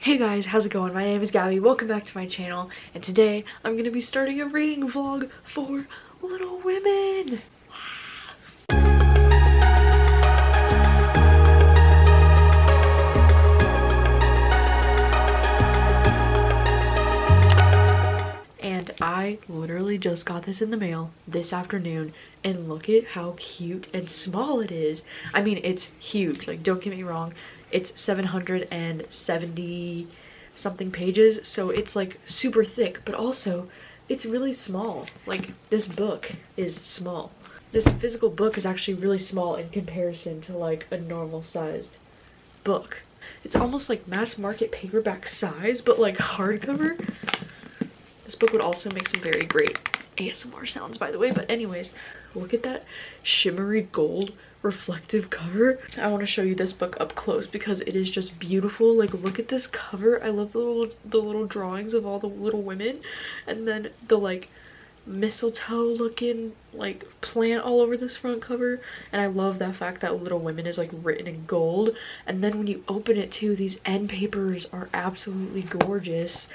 Hey guys, how's it going? My name is Gabby, welcome back to my channel, and today I'm going to be starting a reading vlog for Little Women! And I literally just got this in the mail this afternoon, and look at how cute and small it is. I mean, it's huge, like, don't get me wrong, it's 770 something pages, so it's like super thick, but also it's really small. Like, this book is small. This physical book is actually really small in comparison to like a normal sized book. It's almost like mass market paperback size, but like hardcover. This book would also make some very great ASMR sounds, by the way, but anyways, look at that shimmery gold reflective cover. I want to show you this book up close because it is just beautiful. Like, look at this cover. I love the little drawings of all the Little Women, and then the like mistletoe looking like plant all over this front cover, and I love that fact that Little Women is like written in gold, and then when you open it too, these end papers are absolutely gorgeous.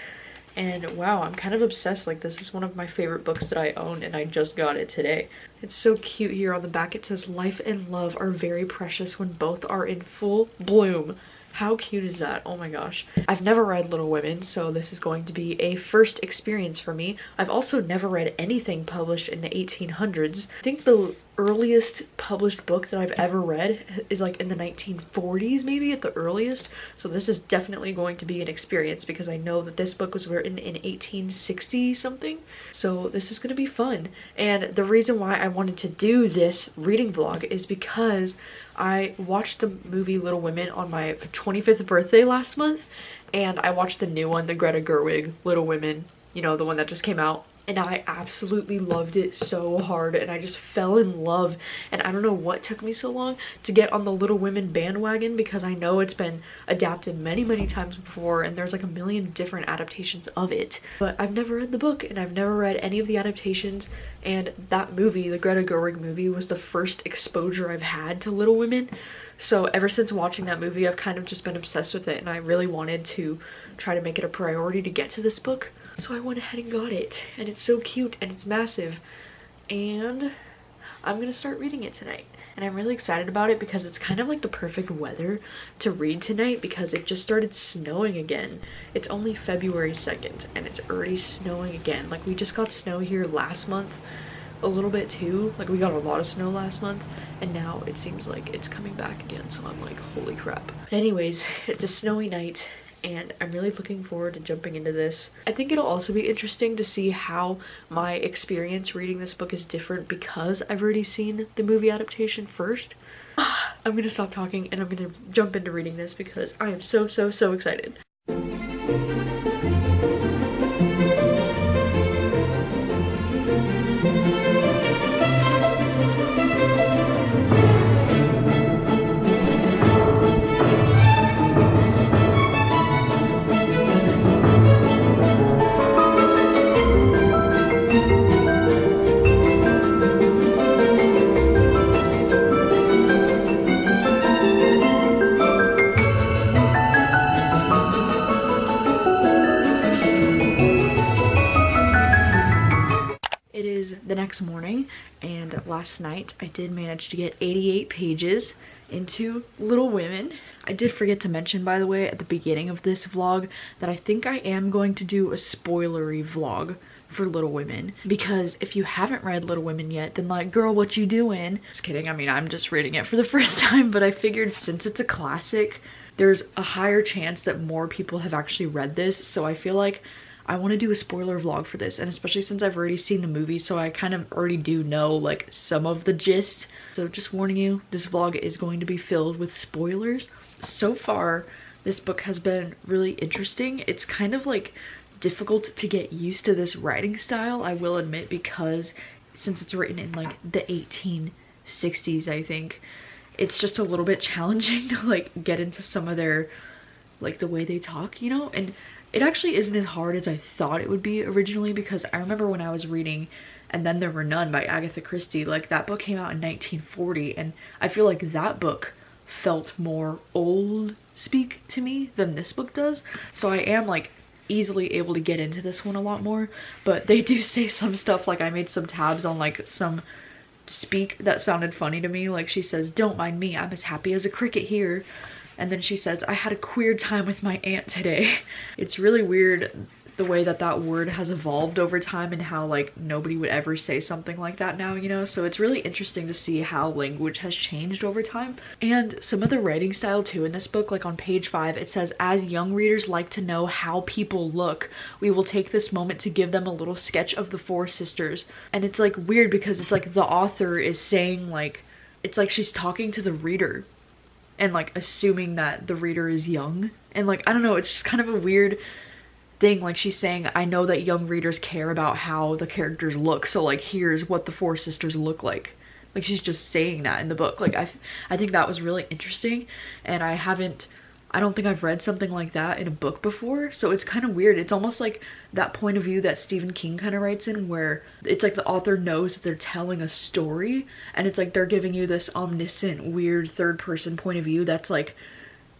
And wow, I'm kind of obsessed. Like, this is one of my favorite books that I own, and I just got it today. It's so cute. Here on the back it says, "Life and love are very precious when both are in full bloom." How cute is that? Oh my gosh. I've never read Little Women, so this is going to be a first experience for me. I've also never read anything published in the 1800s. I think the earliest published book that I've ever read is like in the 1940s, maybe at the earliest. So this is definitely going to be an experience because I know that this book was written in 1860 something. So this is going to be fun. And the reason why I wanted to do this reading vlog is because I watched the movie Little Women on my 25th birthday last month, and I watched the new one, the Greta Gerwig Little Women, you know, the one that just came out, and I absolutely loved it so hard, and I just fell in love. And I don't know what took me so long to get on the Little Women bandwagon, because I know it's been adapted many times before, and there's like a million different adaptations of it, but I've never read the book and I've never read any of the adaptations. And that movie, the Greta Gerwig movie, was the first exposure I've had to Little Women. So ever since watching that movie, I've kind of just been obsessed with it, and I really wanted to try to make it a priority to get to this book. So I went ahead and got it, and it's so cute and it's massive, and I'm gonna start reading it tonight. And I'm really excited about it because it's kind of like the perfect weather to read tonight because it just started snowing again. It's only February 2nd and it's already snowing again. Like, we just got snow here last month, a little bit too. Like, we got a lot of snow last month, and now it seems like it's coming back again, so I'm like, holy crap. But anyways, it's a snowy night and I'm really looking forward to jumping into this. I think it'll also be interesting to see how my experience reading this book is different because I've already seen the movie adaptation first. I'm gonna stop talking and I'm gonna jump into reading this because I am so excited. The next morning, and last night I did manage to get 88 pages into Little Women. I did forget to mention, by the way, at the beginning of this vlog that I think I am going to do a spoilery vlog for Little Women, because if you haven't read Little Women yet, then like, girl, what you doing? Just kidding. I mean, I'm just reading it for the first time, but I figured since it's a classic, there's a higher chance that more people have actually read this, so I feel like I want to do a spoiler vlog for this, and especially since I've already seen the movie, so I kind of already do know like some of the gist. So just warning you, this vlog is going to be filled with spoilers. So far, this book has been really interesting. It's kind of like difficult to get used to this writing style, I will admit, because since it's written in like the 1860s, I think, it's just a little bit challenging to like get into some of their, like, the way they talk, you know? And it actually isn't as hard as I thought it would be originally, because I remember when I was reading And Then There Were None by Agatha Christie, like, that book came out in 1940, and I feel like that book felt more old speak to me than this book does, so I am like easily able to get into this one a lot more. But they do say some stuff, like I made some tabs on like some speak that sounded funny to me. Like she says, "Don't mind me, I'm as happy as a cricket here." And then she says, "I had a queer time with my aunt today." It's really weird the way that that word has evolved over time and how like nobody would ever say something like that now, you know? So it's really interesting to see how language has changed over time. And some of the writing style too in this book, like on page 5, it says, "As young readers like to know how people look, we will take this moment to give them a little sketch of the four sisters." And it's like weird because it's like the author is saying like, it's like she's talking to the reader and like assuming that the reader is young. And like, I don't know, it's just kind of a weird thing. Like she's saying, "I know that young readers care about how the characters look, so like here's what the four sisters look like." Like she's just saying that in the book. Like I think that was really interesting, and I don't think I've read something like that in a book before, so it's kind of weird. It's almost like that point of view that Stephen King kind of writes in, where it's like the author knows that they're telling a story, and it's like they're giving you this omniscient weird third person point of view that's like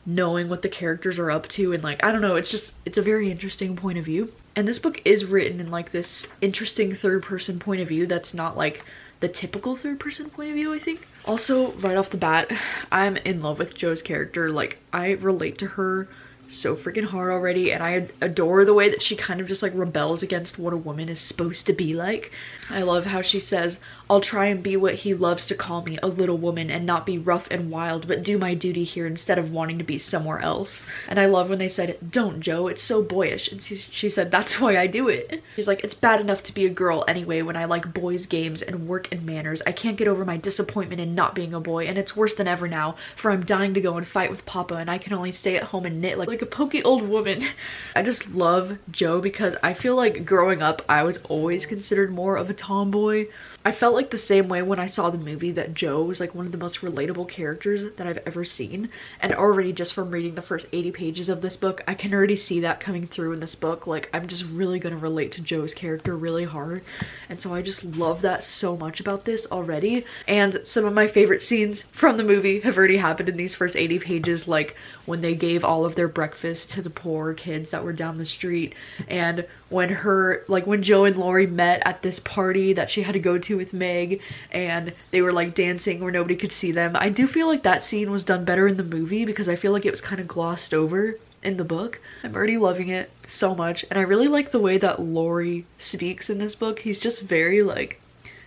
knowing what the characters are up to. And like, I don't know, it's a very interesting point of view. And this book is written in like this interesting third person point of view that's not like the typical third person point of view, I think. Also, right off the bat, I'm in love with Jo's character. Like I relate to her so freaking hard already, and I adore the way that she kind of just like rebels against what a woman is supposed to be like. I love how she says, "I'll try and be what he loves to call me, a little woman, and not be rough and wild, but do my duty here instead of wanting to be somewhere else." And I love when they said, "Don't, Jo, it's so boyish." And she said, "That's why I do it." She's like, "It's bad enough to be a girl anyway when I like boys' games and work and manners. I can't get over my disappointment in not being a boy, and it's worse than ever now, for I'm dying to go and fight with Papa, and I can only stay at home and knit like a pokey old woman." I just love Jo because I feel like growing up, I was always considered more of a tomboy. I felt like the same way when I saw the movie, that Jo was like one of the most relatable characters that I've ever seen. And already just from reading the first 80 pages of this book, I can already see that coming through in this book. Like I'm just really gonna relate to Jo's character really hard. And so I just love that so much about this already. And some of my favorite scenes from the movie have already happened in these first 80 pages, like when they gave all of their breakfast to the poor kids that were down the street, and when Jo and Laurie met at this party that she had to go to with Meg, and they were like dancing where nobody could see them. I do feel like that scene was done better in the movie because I feel like it was kind of glossed over in the book. I'm already loving it so much, and I really like the way that Laurie speaks in this book. He's just very like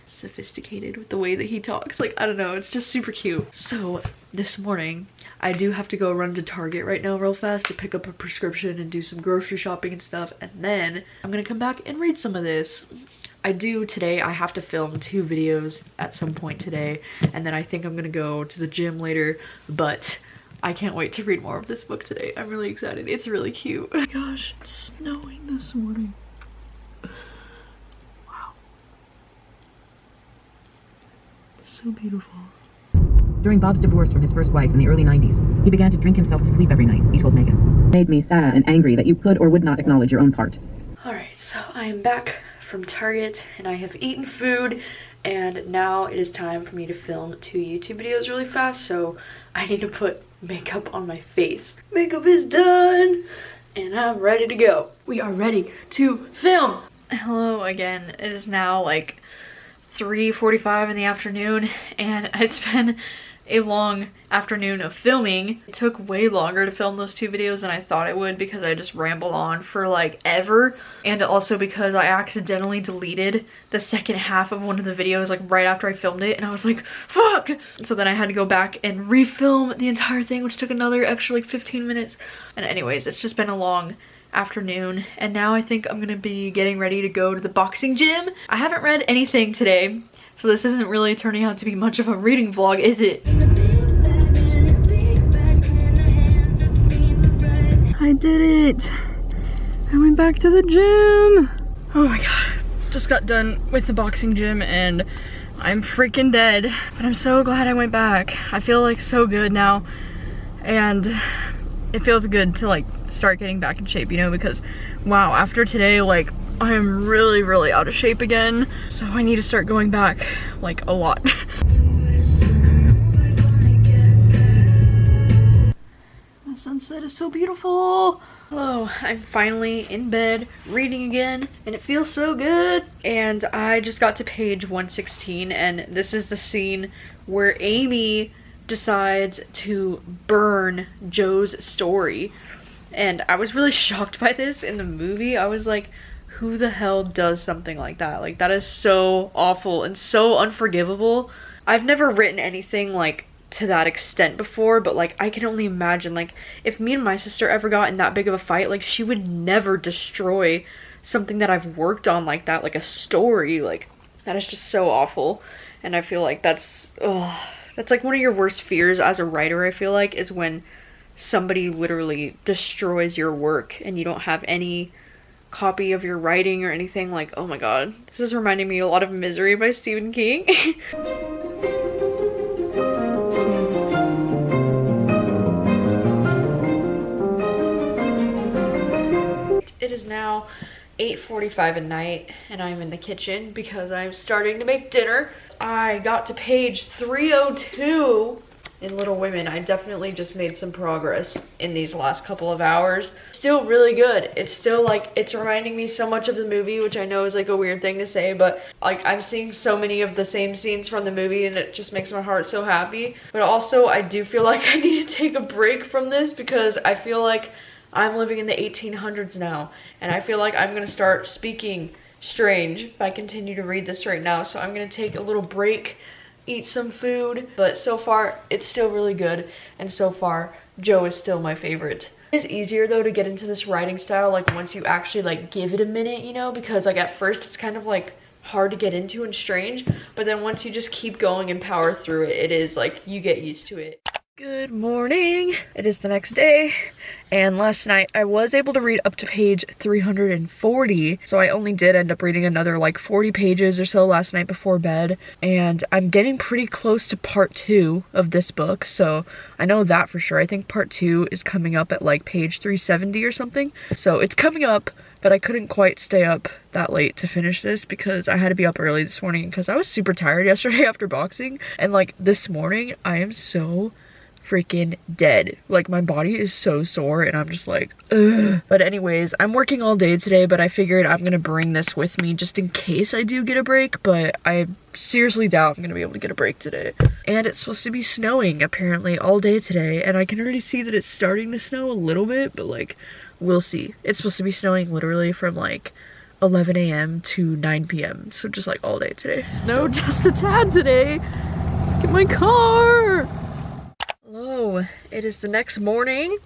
sophisticated with the way that he talks. Like, I don't know, it's just super cute. So this morning I do have to go run to Target right now real fast to pick up a prescription and do some grocery shopping and stuff, and then I'm gonna come back and read some of this. I have to film 2 videos at some point today, and then I think I'm gonna go to the gym later, but I can't wait to read more of this book today. I'm really excited. It's really cute. Oh my gosh, it's snowing this morning. Wow. It's so beautiful. During Bob's divorce from his first wife in the early 90s, he began to drink himself to sleep every night, he told Megan. Made me sad and angry that you could or would not acknowledge your own part. Alright, so I am back from Target and I have eaten food, and now it is time for me to film 2 YouTube videos really fast, so I need to put makeup on my face. Makeup is done and I'm ready to go. We are ready to film. Hello again. It is now like 3:45 in the afternoon, and it's been a long afternoon of filming. It took way longer to film those 2 videos than I thought it would because I just rambled on for like ever, and also because I accidentally deleted the second half of one of the videos like right after I filmed it, and I was like, fuck! So then I had to go back and refilm the entire thing, which took another extra like 15 minutes. And anyways, it's just been a long afternoon, and now I think I'm gonna be getting ready to go to the boxing gym. I haven't read anything today, so this isn't really turning out to be much of a reading vlog, is it? I did it! I went back to the gym! Oh my god. Just got done with the boxing gym and I'm freaking dead. But I'm so glad I went back. I feel like so good now. And it feels good to like start getting back in shape, you know, because wow, after today, like I am really, really out of shape again. So I need to start going back like a lot. The sun's that is so beautiful. Hello, I'm finally in bed reading again and it feels so good. And I just got to page 116 and this is the scene where Amy decides to burn Joe's story. And I was really shocked by this in the movie. I was like, who the hell does something like that? Like, that is so awful and so unforgivable. I've never written anything like to that extent before, but like I can only imagine, like, if me and my sister ever got in that big of a fight, like she would never destroy something that I've worked on like that, like a story. Like, that is just so awful. And I feel like that's like one of your worst fears as a writer, I feel like, is when somebody literally destroys your work and you don't have any copy of your writing or anything. Like, oh my god, this is reminding me a lot of Misery by Stephen King. It is now 8:45 at night and I'm in the kitchen because I'm starting to make dinner. I got to page 302 in Little Women. I definitely just made some progress in these last couple of hours. Still really good. It's still like, it's reminding me so much of the movie, which I know is like a weird thing to say, but like I'm seeing so many of the same scenes from the movie and it just makes my heart so happy. But also I do feel like I need to take a break from this because I feel like I'm living in the 1800s now and I feel like I'm gonna start speaking strange if I continue to read this right now. So I'm gonna take a little break, eat some food, but so far it's still really good, and so far Joe is still my favorite. It's easier though to get into this writing style like once you actually like give it a minute, you know, because like at first it's kind of like hard to get into and strange, but then once you just keep going and power through it, it is like you get used to it. Good morning. It is the next day, and last night I was able to read up to page 340, so I only did end up reading another like 40 pages or so last night before bed, and I'm getting pretty close to part 2 of this book, so I know that for sure. I think part 2 is coming up at like page 370 or something, so it's coming up, but I couldn't quite stay up that late to finish this because I had to be up early this morning because I was super tired yesterday after boxing, and like this morning I am so freaking dead. Like my body is so sore and I'm just like, ugh. But anyways, I'm working all day today, but I figured I'm gonna bring this with me just in case I do get a break, but I seriously doubt I'm gonna be able to get a break today. And it's supposed to be snowing apparently all day today, and I can already see that it's starting to snow a little bit, but like, we'll see. It's supposed to be snowing literally from like 11 a.m. to 9 p.m. So just like all day today. Snow just a tad today. Get my car! Hello, it is the next morning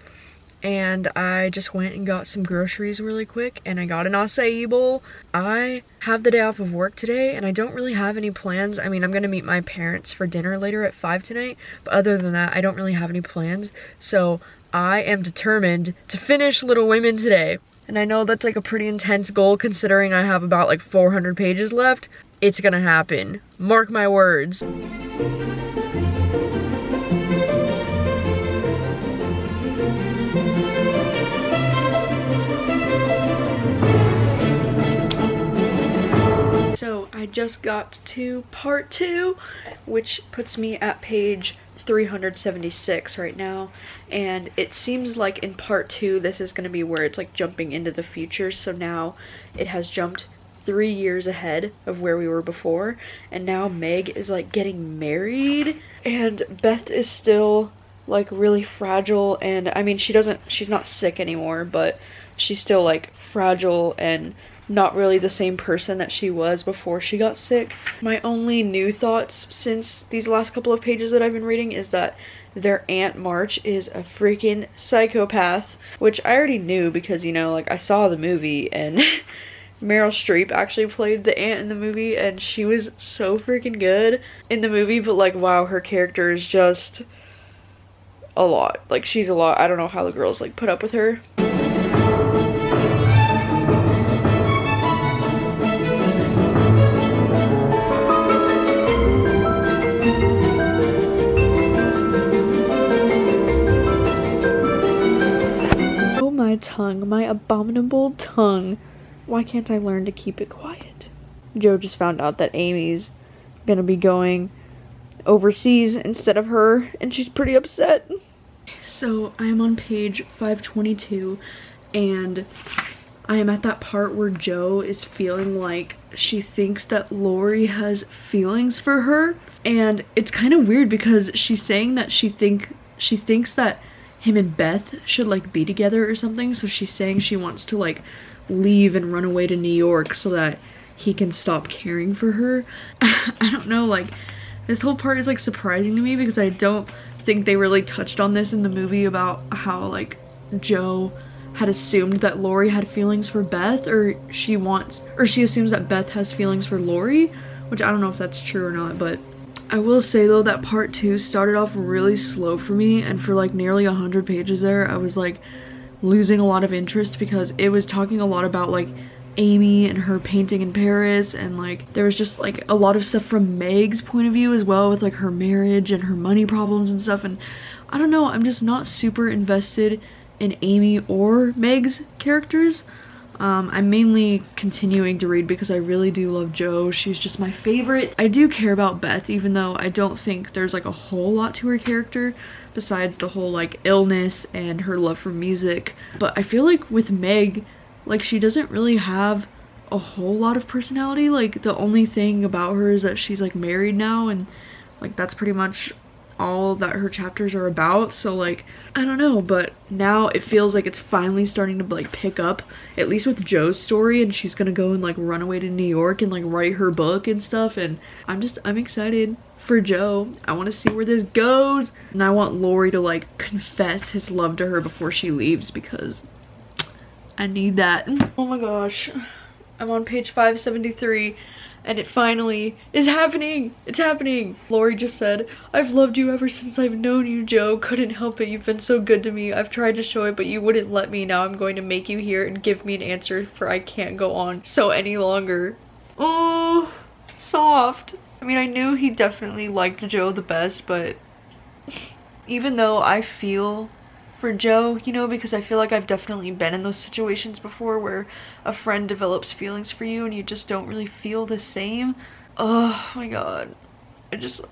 and I just went and got some groceries really quick and I got an acai bowl. I have the day off of work today and I don't really have any plans. I mean, I'm gonna meet my parents for dinner later at 5 tonight, but other than that, I don't really have any plans. So I am determined to finish Little Women today. And I know that's like a pretty intense goal considering I have about like 400 pages left. It's gonna happen. Mark my words. So I just got to part 2, which puts me at page 376 right now, and it seems like in part 2 this is going to be where it's like jumping into the future. So now it has jumped 3 years ahead of where we were before, and now Meg is like getting married and Beth is still like really fragile, and I mean she's not sick anymore, but she's still like fragile and not really the same person that she was before she got sick. My only new thoughts since these last couple of pages that I've been reading is that their Aunt March is a freaking psychopath, which I already knew because, you know, like I saw the movie and Meryl Streep actually played the aunt in the movie and she was so freaking good in the movie, but like wow, her character is just a lot. Like she's a lot. I don't know how the girls like put up with her. My tongue, my abominable tongue. Why can't I learn to keep it quiet? Joe just found out that Amy's gonna be going overseas instead of her, and she's pretty upset. So I am on page 522 and I am at that part where Jo is feeling like she thinks that Laurie has feelings for her, and it's kind of weird because she's saying that she thinks that him and Beth should like be together or something, so she's saying she wants to like leave and run away to New York so that he can stop caring for her. I don't know, like this whole part is like surprising to me because I don't think they really touched on this in the movie about how like Jo had assumed that Laurie had feelings for Beth, or she assumes that Beth has feelings for Laurie, which I don't know if that's true or not. But I will say though that part 2 started off really slow for me, and for like nearly 100 pages there I was like losing a lot of interest because it was talking a lot about like Amy and her painting in Paris, and like there was just like a lot of stuff from Meg's point of view as well, with like her marriage and her money problems and stuff, and I don't know, I'm just not super invested in Amy or Meg's characters. I'm mainly continuing to read because I really do love Jo. She's just my favorite. I do care about Beth, even though I don't think there's like a whole lot to her character besides the whole like illness and her love for music. But I feel like with Meg, like she doesn't really have a whole lot of personality. Like the only thing about her is that she's like married now, and like that's pretty much all that her chapters are about. So like I don't know, but now it feels like it's finally starting to like pick up, at least with Jo's story, and she's gonna go and like run away to New York and like write her book and stuff, and I'm excited for Jo. I want to see where this goes, and I want Laurie to like confess his love to her before she leaves because I need that. Oh my gosh, I'm on page 573 and it finally is happening. It's happening. Laurie just said, "I've loved you ever since I've known you, Jo. Couldn't help it. You've been so good to me. I've tried to show it, but you wouldn't let me. Now I'm going to make you hear and give me an answer, for I can't go on so any longer." Oh, soft. I mean, I knew he definitely liked Jo the best, but even though I feel for Jo, you know, because I feel like I've definitely been in those situations before where a friend develops feelings for you and you just don't really feel the same. Oh my god,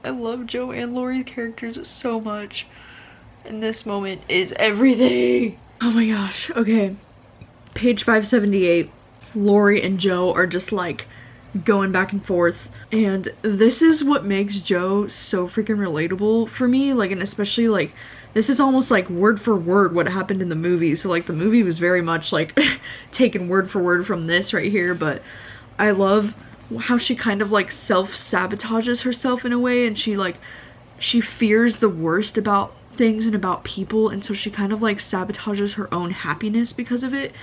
I love Jo and Laurie's characters so much, and this moment is everything. Oh my gosh. Okay, page 578. Laurie and Jo are just like going back and forth, and this is what makes Jo so freaking relatable for me. Like, and especially like this is almost like word for word what happened in the movie. So like the movie was very much like taken word for word from this right here, but I love how she kind of like self-sabotages herself in a way, and she fears the worst about things and about people, and so she kind of like sabotages her own happiness because of it.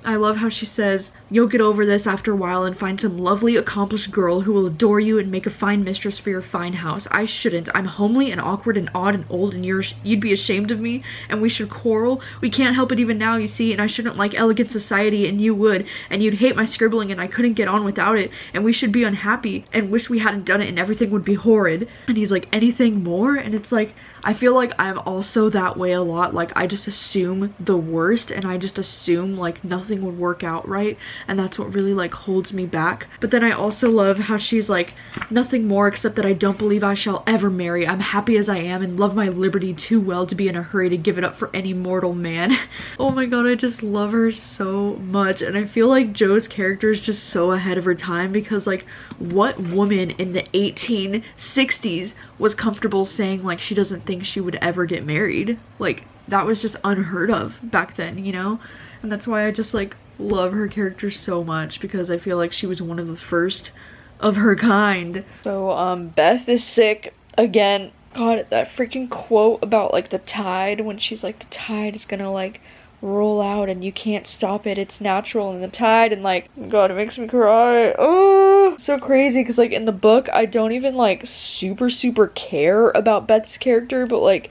I love how she says, "You'll get over this after a while and find some lovely, accomplished girl who will adore you and make a fine mistress for your fine house. I shouldn't. I'm homely and awkward and odd and old, and you'd be ashamed of me, and we should quarrel. We can't help it even now, you see, and I shouldn't like elegant society, and you would, and you'd hate my scribbling, and I couldn't get on without it, and we should be unhappy, and wish we hadn't done it, and everything would be horrid." And he's like, "Anything more?" And it's like, I feel like I'm also that way a lot. Like I just assume the worst, and I just assume like nothing would work out right, and that's what really like holds me back. But then I also love how she's like, "Nothing more except that I don't believe I shall ever marry. I'm happy as I am and love my liberty too well to be in a hurry to give it up for any mortal man." Oh my god, I just love her so much, and I feel like Jo's character is just so ahead of her time, because like what woman in the 1860s was comfortable saying like she doesn't think she would ever get married? Like that was just unheard of back then, you know? And that's why I just like love her character so much, because I feel like she was one of the first of her kind. So Beth is sick again. God, that freaking quote about like the tide, when she's like, the tide is gonna like roll out and you can't stop it, it's natural in the tide, and like, god, it makes me cry. Oh, so crazy, because like in the book I don't even like super care about Beth's character, but like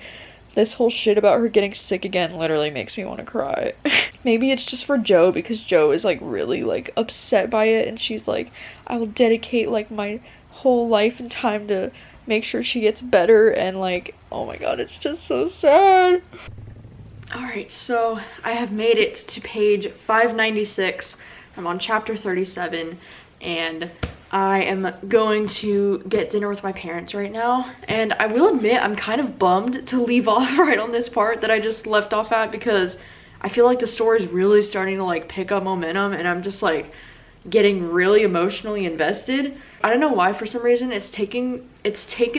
this whole shit about her getting sick again literally makes me want to cry. Maybe it's just for Jo, because Jo is like really like upset by it, and she's like, "I will dedicate like my whole life and time to make sure she gets better," and like, oh my god, it's just so sad. Alright, so I have made it to page 596. I'm on chapter 37, and I am going to get dinner with my parents right now, and I will admit I'm kind of bummed to leave off right on this part that I just left off at, because I feel like the story is really starting to like pick up momentum, and I'm just like getting really emotionally invested. I don't know why, for some reason it's taken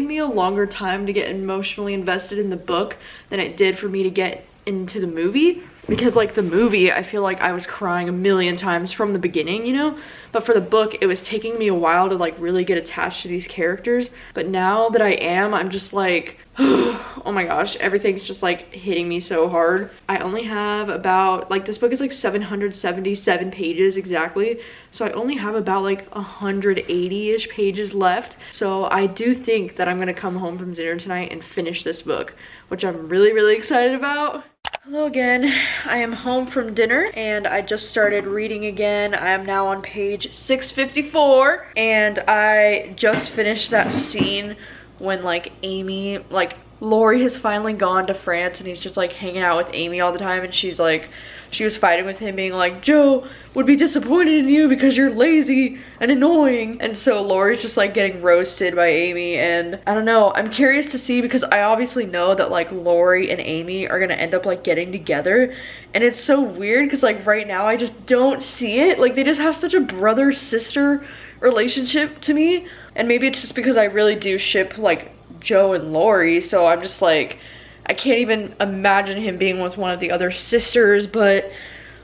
me a longer time to get emotionally invested in the book than it did for me to get into the movie, because like the movie, I feel like I was crying a million times from the beginning, you know, but for the book it was taking me a while to like really get attached to these characters. But now that I am, I'm just like oh my gosh, everything's just like hitting me so hard. I only have about, like, this book is like 777 pages exactly, so I only have about like 180-ish pages left. So I do think that I'm gonna come home from dinner tonight and finish this book, which I'm really excited about. Hello again. I am home from dinner and I just started reading again. I am now on page 654, and I just finished that scene when like Amy, like Laurie has finally gone to France and he's just like hanging out with Amy all the time, and she's like, she was fighting with him being like, Joe would be disappointed in you because you're lazy and annoying. And so Laurie's just like getting roasted by Amy, and I don't know, I'm curious to see, because I obviously know that like Laurie and Amy are gonna end up like getting together, and it's so weird because like right now I just don't see it. Like they just have such a brother-sister relationship to me, and maybe it's just because I really do ship like Joe and Laurie, so I'm just like, I can't even imagine him being with one of the other sisters, but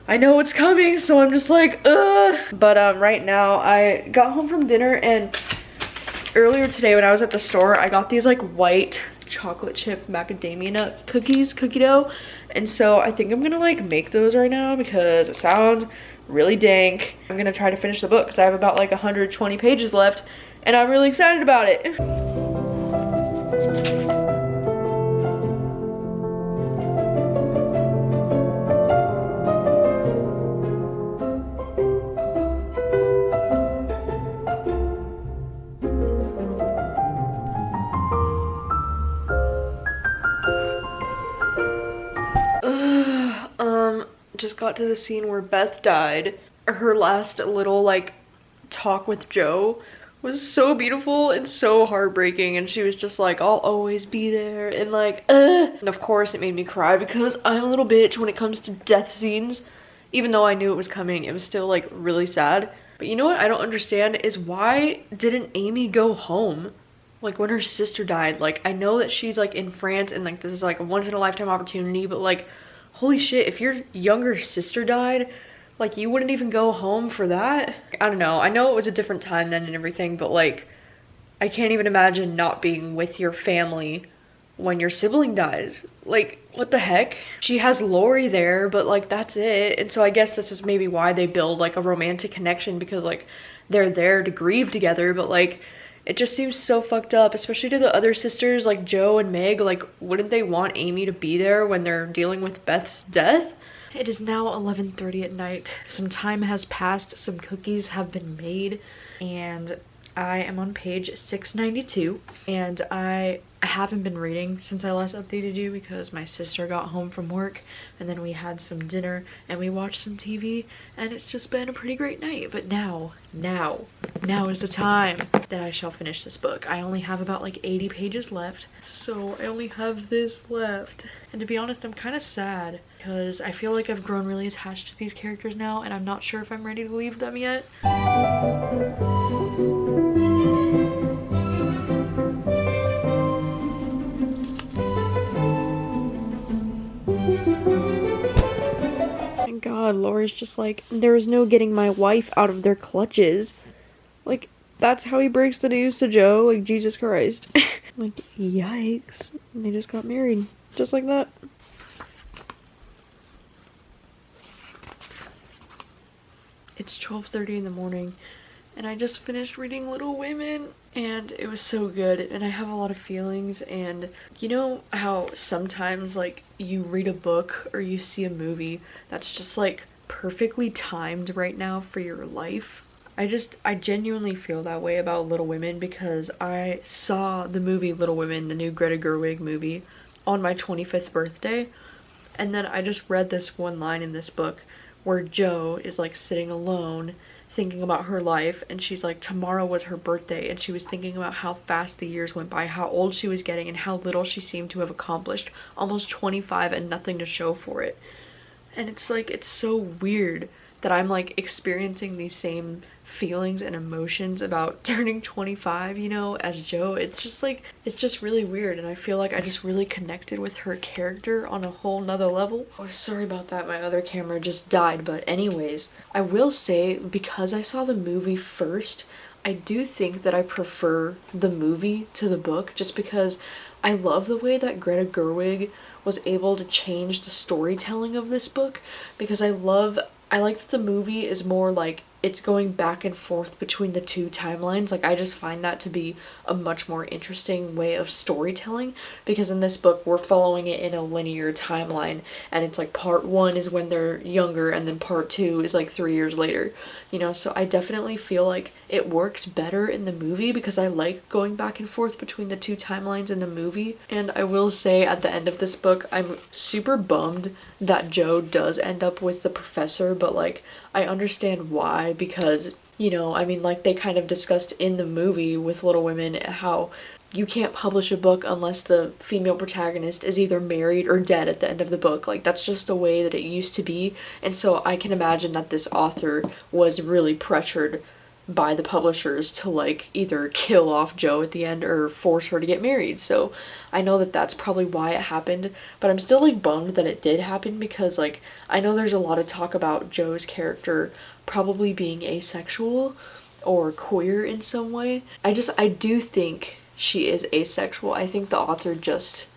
I know it's coming, so I'm just like, ugh. But right now I got home from dinner, and earlier today when I was at the store, I got these like white chocolate chip macadamia nut cookies, cookie dough, and so I think I'm gonna like make those right now because it sounds really dank. I'm gonna try to finish the book because I have about like 120 pages left, and I'm really excited about it. Just got to the scene where Beth died. Her last little like talk with Joe was so beautiful and so heartbreaking, and she was just like, I'll always be there, and like and of course it made me cry because I'm a little bitch when it comes to death scenes. Even though I knew it was coming, it was still like really sad. But you know what I don't understand is, why didn't Amy go home like when her sister died? Like I know that she's like in France and like this is like a once in a lifetime opportunity, but like holy shit, if your younger sister died, like you wouldn't even go home for that? I don't know. I know it was a different time then and everything, but like I can't even imagine not being with your family when your sibling dies. Like what the heck? She has Laurie there, but like that's it. And so I guess this is maybe why they build like a romantic connection, because like they're there to grieve together, but like it just seems so fucked up, especially to the other sisters like Joe and Meg. Like wouldn't they want Amy to be there when they're dealing with Beth's death? It is now 11:30 at night. Some time has passed, some cookies have been made, and I am on page 692, and I haven't been reading since I last updated you because my sister got home from work, and then we had some dinner and we watched some TV, and it's just been a pretty great night. But now is the time that I shall finish this book. I only have about like 80 pages left, so I only have this left. And to be honest, I'm kind of sad because I feel like I've grown really attached to these characters now, and I'm not sure if I'm ready to leave them yet. Thank God, Laurie's just like, there is no getting my wife out of their clutches. Like, that's how he breaks the news to Joe. Like, Jesus Christ. Like, yikes. And they just got married. Just like that. It's 12:30 in the morning, and I just finished reading Little Women, and it was so good, and I have a lot of feelings. And you know how sometimes like you read a book or you see a movie that's just like perfectly timed right now for your life? I genuinely feel that way about Little Women, because I saw the movie Little Women, the new Greta Gerwig movie, on my 25th birthday, and then I just read this one line in this book where Joe is like sitting alone thinking about her life, and she's like, tomorrow was her birthday, and she was thinking about how fast the years went by, how old she was getting, and how little she seemed to have accomplished. Almost 25 and nothing to show for it. And it's like, it's so weird that I'm like experiencing these same feelings and emotions about turning 25, you know, as Joe. It's just like, it's just really weird, and I feel like I just really connected with her character on a whole nother level. Oh, sorry about that, my other camera just died, but anyways, I will say, because I saw the movie first, I do think that I prefer the movie to the book, just because I love the way that Greta Gerwig was able to change the storytelling of this book, because I like that the movie is more like it's going back and forth between the two timelines. Like, I just find that to be a much more interesting way of storytelling, because in this book we're following it in a linear timeline, and it's like part 1 is when they're younger and then part 2 is like 3 years later, you know. So I definitely feel like it works better in the movie, because I like going back and forth between the two timelines in the movie. And I will say, at the end of this book, I'm super bummed that Joe does end up with the professor, but like, I understand why, because, you know, I mean, like they kind of discussed in the movie with Little Women how you can't publish a book unless the female protagonist is either married or dead at the end of the book. Like, that's just the way that it used to be. And so I can imagine that this author was really pressured by the publishers to like either kill off Joe at the end or force her to get married. So I know that that's probably why it happened, but I'm still like bummed that it did happen, because like I know there's a lot of talk about Joe's character probably being asexual or queer in some way. I do think she is asexual. I think the author just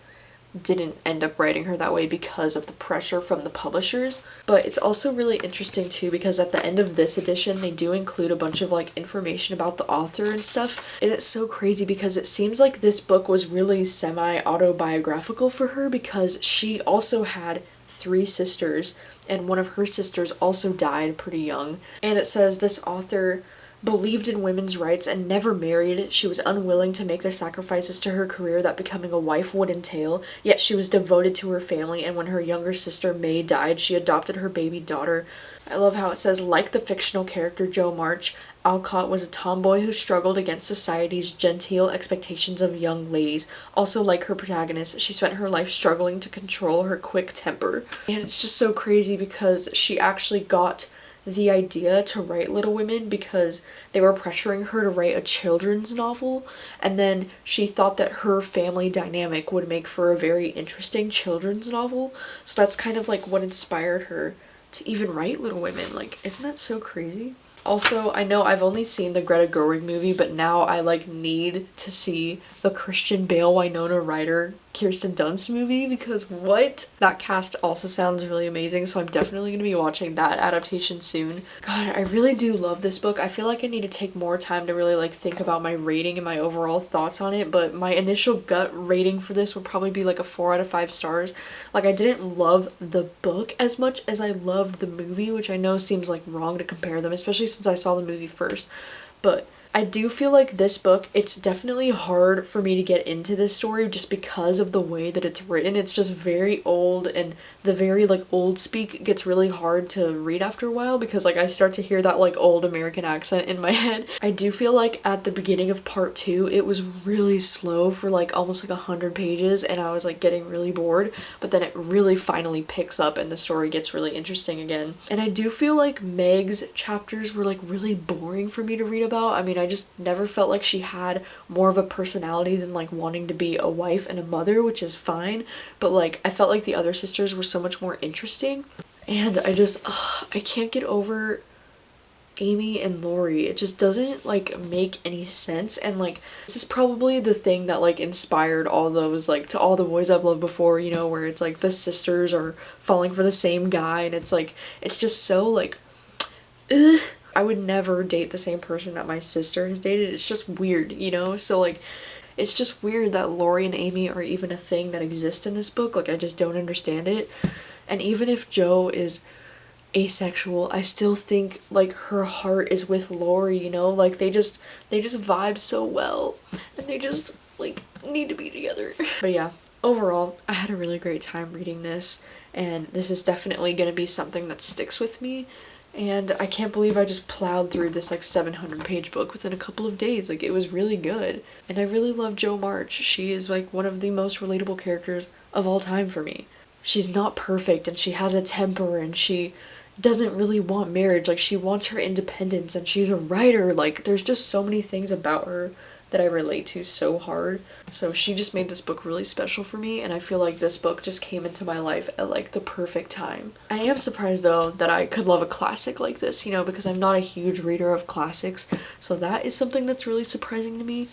didn't end up writing her that way because of the pressure from the publishers. But it's also really interesting too, because at the end of this edition they do include a bunch of like information about the author and stuff, and it's so crazy because it seems like this book was really semi-autobiographical for her, because she also had 3 sisters, and one of her sisters also died pretty young. And it says this author believed in women's rights and never married. She was unwilling to make the sacrifices to her career that becoming a wife would entail, yet she was devoted to her family, and when her younger sister May died, she adopted her baby daughter. I love how it says, like the fictional character Jo March, Alcott was a tomboy who struggled against society's genteel expectations of young ladies. Also, like her protagonist, she spent her life struggling to control her quick temper. And it's just so crazy because she actually got the idea to write Little Women because they were pressuring her to write a children's novel, and then she thought that her family dynamic would make for a very interesting children's novel. So that's kind of like what inspired her to even write Little Women. Like, isn't that so crazy? Also, I know I've only seen the Greta Gerwig movie, but now I like need to see the Christian Bale, Winona Ryder, Kirsten Dunst movie, because what? That cast also sounds really amazing, so I'm definitely going to be watching that adaptation soon. God, I really do love this book. I feel like I need to take more time to really like think about my rating and my overall thoughts on it, but my initial gut rating for this would probably be like a 4 out of 5 stars. Like, I didn't love the book as much as I loved the movie, which I know seems like wrong to compare them, especially since I saw the movie first, but I do feel like this book, it's definitely hard for me to get into this story just because of the way that it's written. It's just very old, and the very like old speak gets really hard to read after a while because like I start to hear that like old American accent in my head. I do feel like at the beginning of part 2 it was really slow for like almost like 100 pages, and I was like getting really bored, but then it really finally picks up and the story gets really interesting again. And I do feel like Meg's chapters were like really boring for me to read about. I mean, I just never felt like she had more of a personality than like wanting to be a wife and a mother, which is fine, but like I felt like the other sisters were so much more interesting. And I can't get over Amy and Laurie. It just doesn't like make any sense, and like this is probably the thing that like inspired all those like To All the Boys I've Loved Before, you know, where it's like the sisters are falling for the same guy, and it's like it's just so like ugh. I would never date the same person that my sister has dated. It's just weird, you know? So like it's just weird that Laurie and Amy are even a thing that exists in this book. Like, I just don't understand it. And even if Jo is asexual, I still think like her heart is with Laurie, you know? Like they just vibe so well, and they just like need to be together. But yeah, overall I had a really great time reading this, and this is definitely going to be something that sticks with me And I can't believe I just plowed through this like 700-page book within a couple of days. Like, it was really good. And I really love Jo March. She is like one of the most relatable characters of all time for me. She's not perfect, and she has a temper, and she doesn't really want marriage. Like, she wants her independence, and she's a writer. Like, there's just so many things about her that I relate to so hard. So she just made this book really special for me, and I feel like this book just came into my life at like the perfect time. I am surprised though that I could love a classic like this, you know, because I'm not a huge reader of classics, so that is something that's really surprising to me.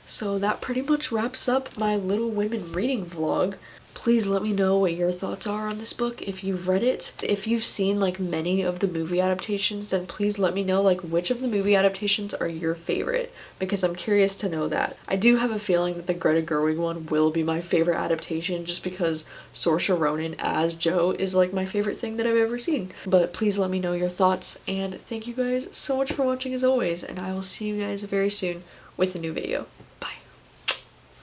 So that pretty much wraps up my Little Women reading vlog. Please let me know what your thoughts are on this book if you've read it. If you've seen like many of the movie adaptations, then please let me know like which of the movie adaptations are your favorite, because I'm curious to know that. I do have a feeling that the Greta Gerwig one will be my favorite adaptation, just because Saoirse Ronan as Jo is like my favorite thing that I've ever seen. But please let me know your thoughts, and thank you guys so much for watching as always, and I will see you guys very soon with a new video.